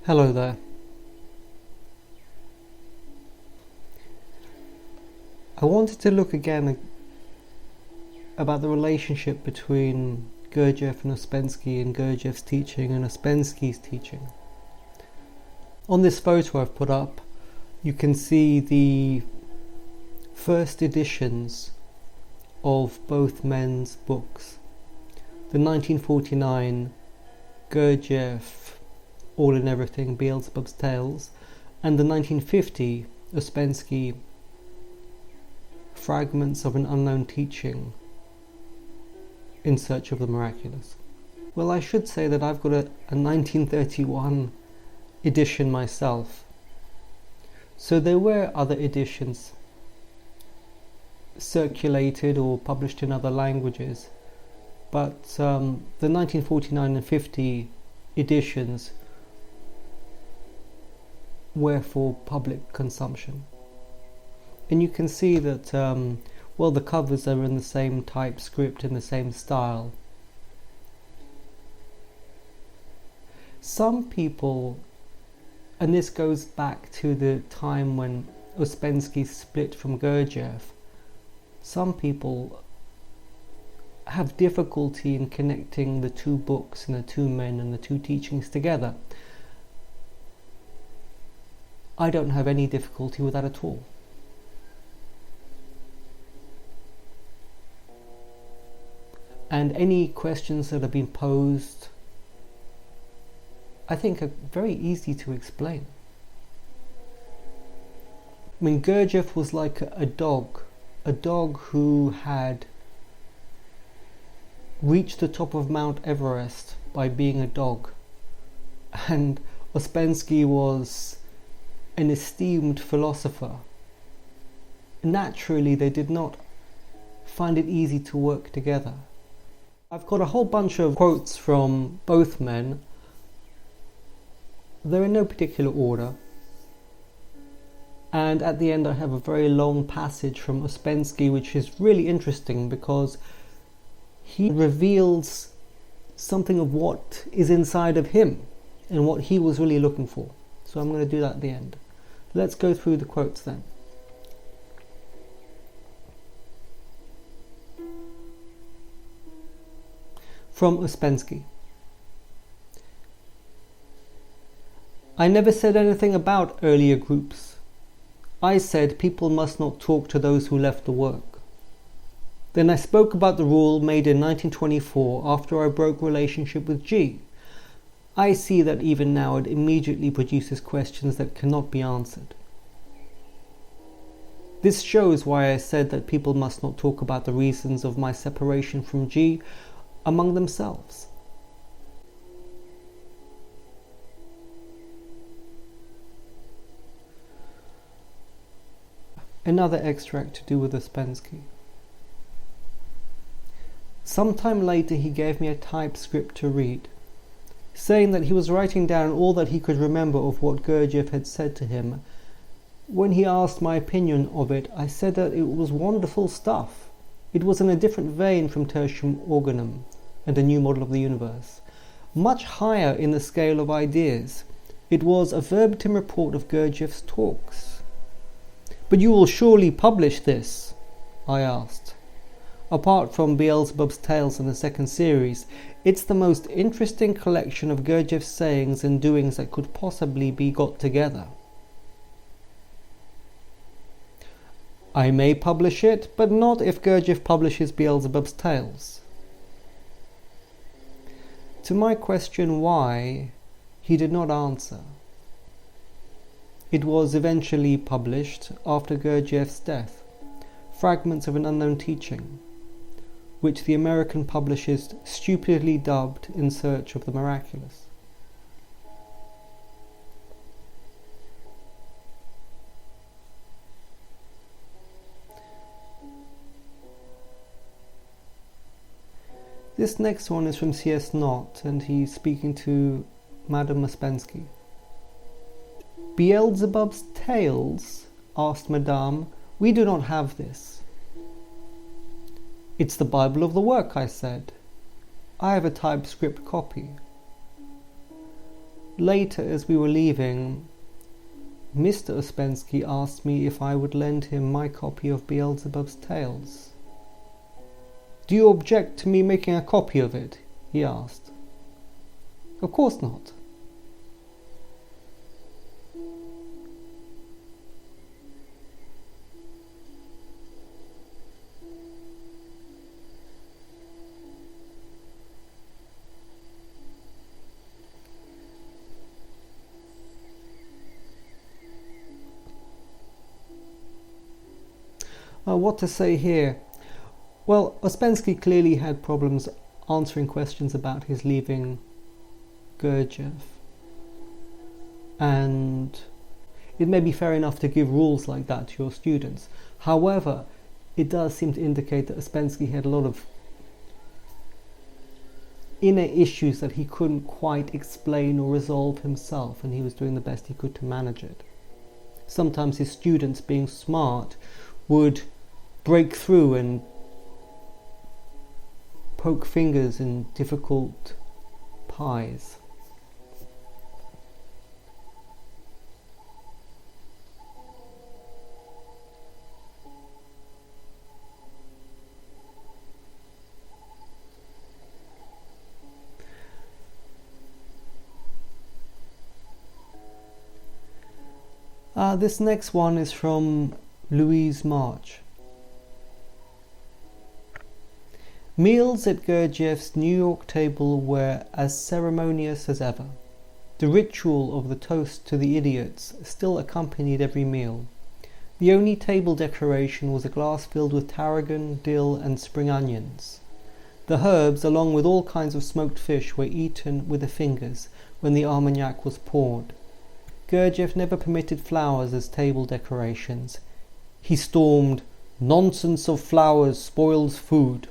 Hello there. I wanted to look again about the relationship between Gurdjieff and Ouspensky, and Gurdjieff's teaching and Ouspensky's teaching. On this photo I've put up, you can see the first editions of both men's books. The 1949 Gurdjieff All in Everything, Beelzebub's Tales, and the 1950 Ouspensky Fragments of an Unknown Teaching, In Search of the Miraculous. Well, I should say that I've got a 1931 edition myself. So there were other editions circulated or published in other languages, but the 1949 and 50 editions were for public consumption. And you can see that, the covers are in the same typescript, in the same style. Some people, and this goes back to the time when Ouspensky split from Gurdjieff, some people have difficulty in connecting the two books and the two men and the two teachings together. I don't have any difficulty with that at all. And any questions that have been posed, I think, are very easy to explain. I mean, Gurdjieff was like a dog who had reached the top of Mount Everest by being a dog. And Ouspensky was an esteemed philosopher. Naturally, they did not find it easy to work together. I've got a whole bunch of quotes from both men. They're in no particular order. And at the end I have a very long passage from Ouspensky, which is really interesting because he reveals something of what is inside of him and what he was really looking for. So I'm going to do that at the end. Let's go through the quotes then. From Ouspensky. I never said anything about earlier groups. I said people must not talk to those who left the work. Then I spoke about the rule made in 1924 after I broke relationship with G. I see that even now it immediately produces questions that cannot be answered. This shows why I said that people must not talk about the reasons of my separation from G among themselves. Another extract to do with Ouspensky. Sometime later he gave me a typescript to read, saying that he was writing down all that he could remember of what Gurdjieff had said to him. When he asked my opinion of it, I said that it was wonderful stuff. It was in a different vein from Tertium Organum and a new model of the universe, much higher in the scale of ideas. It was a verbatim report of Gurdjieff's talks. But you will surely publish this? I asked. Apart from Beelzebub's Tales in the second series, it's the most interesting collection of Gurdjieff's sayings and doings that could possibly be got together. I may publish it, but not if Gurdjieff publishes Beelzebub's Tales. To my question why, he did not answer. It was eventually published after Gurdjieff's death, Fragments of an Unknown Teaching, which the American publishers stupidly dubbed In Search of the Miraculous. This next one is from C.S. Knott, and he's speaking to Madame Ouspensky. Beelzebub's Tales? Asked Madame. We do not have this. It's the Bible of the work, I said. I have a typescript copy. Later, as we were leaving, Mr. Ouspensky asked me if I would lend him my copy of Beelzebub's Tales. "Do you object to me making a copy of it?" he asked. "Of course not." What to say here? Well, Ouspensky clearly had problems answering questions about his leaving Gurdjieff. And it may be fair enough to give rules like that to your students. However, it does seem to indicate that Ouspensky had a lot of inner issues that he couldn't quite explain or resolve himself, and he was doing the best he could to manage it. Sometimes his students, being smart, would break through and poke fingers in difficult pies. This next one is from Louise March. Meals at Gurdjieff's New York table were as ceremonious as ever. The ritual of the toast to the idiots still accompanied every meal. The only table decoration was a glass filled with tarragon, dill, and spring onions. The herbs, along with all kinds of smoked fish, were eaten with the fingers when the armagnac was poured. Gurdjieff never permitted flowers as table decorations. He stormed, "Nonsense of flowers spoils food."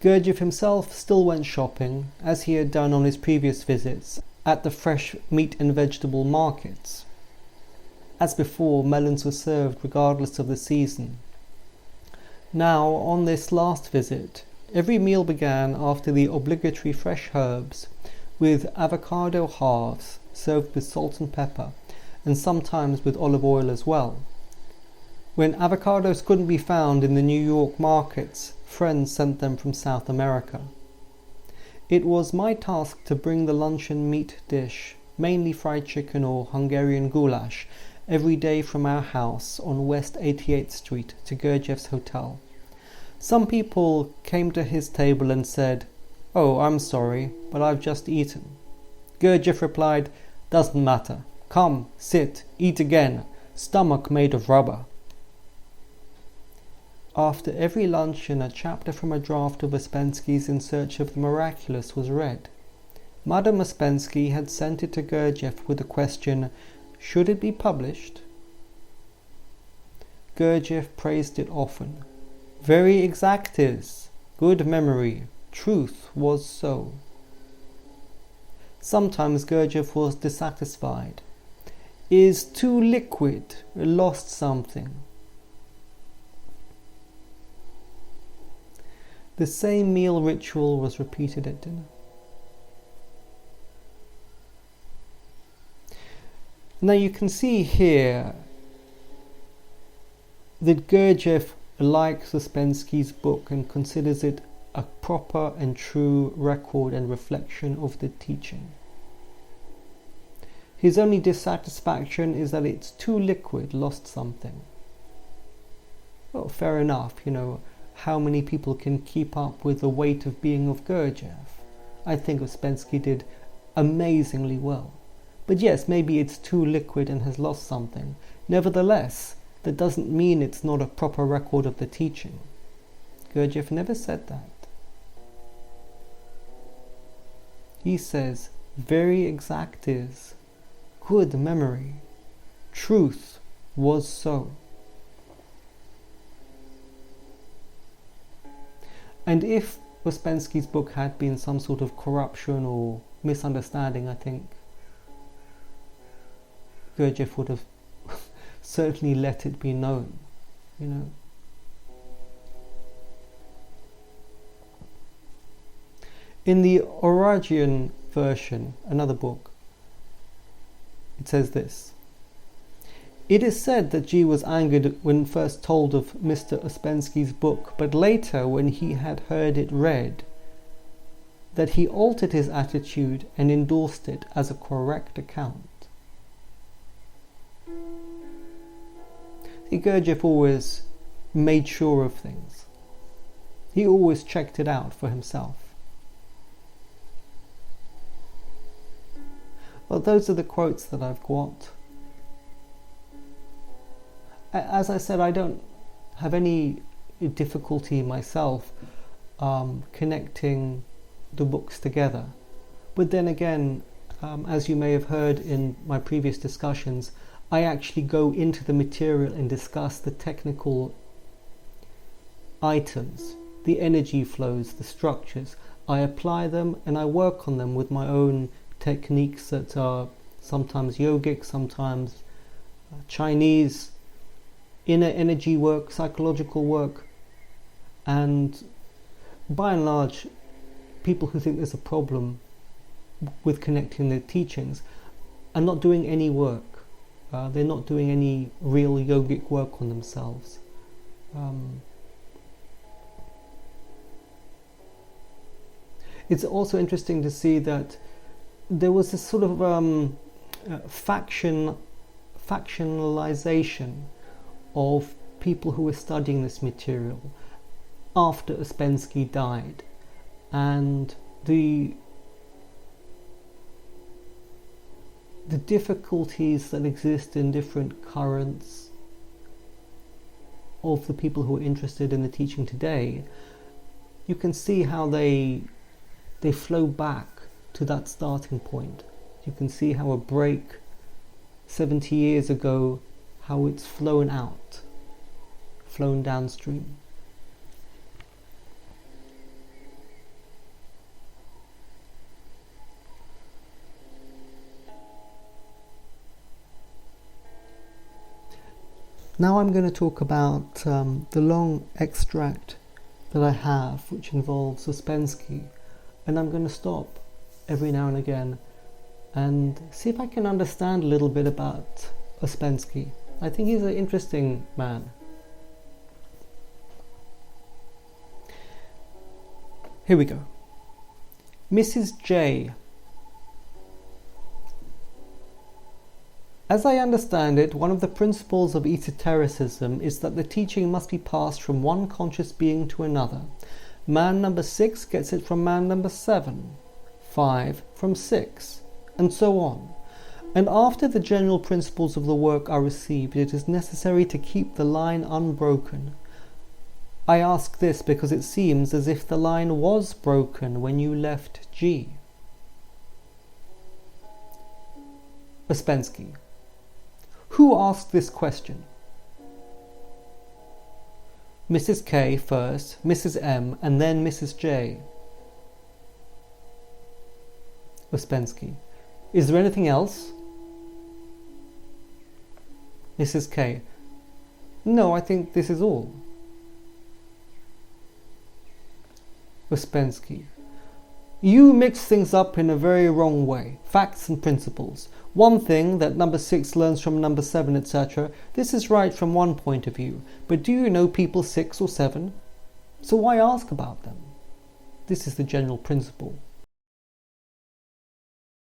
Gurdjieff himself still went shopping, as he had done on his previous visits, at the fresh meat and vegetable markets. As before, melons were served regardless of the season. Now, on this last visit, every meal began after the obligatory fresh herbs, with avocado halves served with salt and pepper, and sometimes with olive oil as well. When avocados couldn't be found in the New York markets, friends sent them from South America. It was my task to bring the luncheon meat dish, mainly fried chicken or Hungarian goulash, every day from our house on West 88th Street to Gurdjieff's hotel. Some people came to his table and said, "Oh, I'm sorry, but I've just eaten." Gurdjieff replied, "Doesn't matter. Come, sit, eat again. Stomach made of rubber." After every luncheon, a chapter from a draft of Ouspensky's In Search of the Miraculous was read. Madame Ouspensky had sent it to Gurdjieff with the question, "Should it be published?" Gurdjieff praised it often. "Very exactis, good memory, truth was so." Sometimes Gurdjieff was dissatisfied. "Is too liquid, lost something." The same meal ritual was repeated at dinner. Now you can see here that Gurdjieff likes Ouspensky's book and considers it a proper and true record and reflection of the teaching. His only dissatisfaction is that it's too liquid, lost something. Well, fair enough, how many people can keep up with the weight of being of Gurdjieff? I think Ouspensky did amazingly well. But yes, maybe it's too liquid and has lost something. Nevertheless, that doesn't mean it's not a proper record of the teaching. Gurdjieff never said that. He says, "Very exact is, good memory, truth was so." And if Ouspensky's book had been some sort of corruption or misunderstanding, I think Gurdjieff would have certainly let it be known, In the Oragian version, another book. It says this: "It is said that G was angered when first told of Mr. Ouspensky's book, but later, when he had heard it read, that he altered his attitude and endorsed it as a correct account." See, Gurdjieff always made sure of things. He always checked it out for himself. Well, those are the quotes that I've got. As I said, I don't have any difficulty myself connecting the books together. But then again, as you may have heard in my previous discussions, I actually go into the material and discuss the technical items, the energy flows, the structures. I apply them and I work on them with my own techniques that are sometimes yogic, sometimes Chinese, inner energy work, psychological work. And by and large, people who think there's a problem with connecting their teachings are not doing any work. They're not doing any real yogic work on themselves. It's also interesting to see that there was this sort of factionalization of people who were studying this material after Ouspensky died, and the difficulties that exist in different currents of the people who are interested in the teaching today. You can see how they flow back to that starting point. You can see how a break 70 years ago, how it's flown out, flown downstream. Now I'm going to talk about the long extract that I have, which involves Ouspensky, and I'm going to stop every now and again and see if I can understand a little bit about Ouspensky. I think he's an interesting man. Here we go. Mrs. J. As I understand it, one of the principles of esotericism is that the teaching must be passed from one conscious being to another. Man number 6 gets it from man number 7, 5 from 6, and so on. And after the general principles of the work are received, it is necessary to keep the line unbroken. I ask this because it seems as if the line was broken when you left G. Ouspensky. Who asked this question? Mrs. K first, Mrs. M, and then Mrs. J. Ouspensky. Is there anything else? Mrs. K. No, I think this is all. Ouspensky. You mix things up in a very wrong way. Facts and principles. One thing that number 6 learns from number 7, etc. This is right from one point of view. But do you know people 6 or 7? So why ask about them? This is the general principle.